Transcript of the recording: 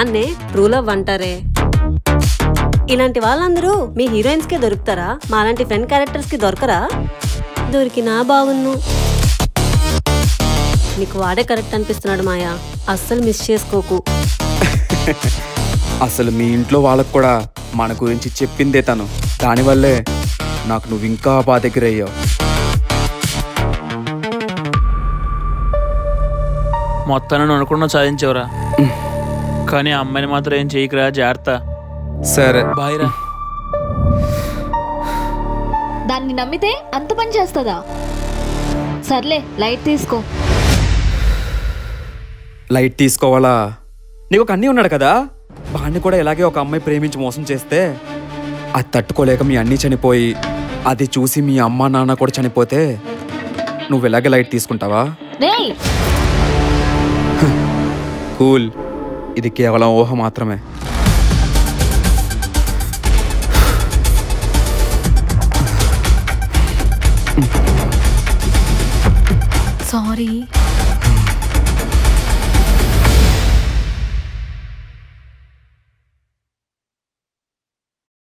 దాన్నే true love అంటారే. ఇలాంటి వాళ్ళందరూ మీ హీరోయిన్స్ కే దొరుకుతారా? మాలాంటి ఫ్రెండ్ క్యారెక్టర్స్ కి దొరకరా? దొరికినా బాగున్ను. నీకు వాడే కరెక్ట్ అనిపిస్తున్నాడు మాయా, అస్సలు మిస్ చేసుకోకు. అసలు మీ ఇంట్లో వాళ్ళకు కూడా మన గురించి చెప్పిందే తను. దానివల్లే నాకు నువ్వు ఇంకా బాగా దగ్గర అయ్యావు. మొత్తాన్ని నువ్వు అనుకున్నా సాధించవరా, కానీ ఆ అమ్మాయిని మాత్రం ఏం చేయకురా, జాగ్రత్త. సరే బాయ్రా. దాన్ని నమ్మితే అంత పని చేస్తుందా? సర్లే లైట్ తీసుకో. లైట్ తీసుకోవాలా? నీకు ఒక అన్నీ ఉన్నాడు కదా, వాడిని కూడా ఇలాగే ఒక అమ్మాయి ప్రేమించి మోసం చేస్తే అది తట్టుకోలేక మీ అన్నీ చనిపోయి అది చూసి మీ అమ్మ నాన్న కూడా చనిపోతే నువ్వు ఇలాగే లైట్ తీసుకుంటావా? రేయ్ కూల్, ఇది కేవలం ఊహ మాత్రమే. సారీ.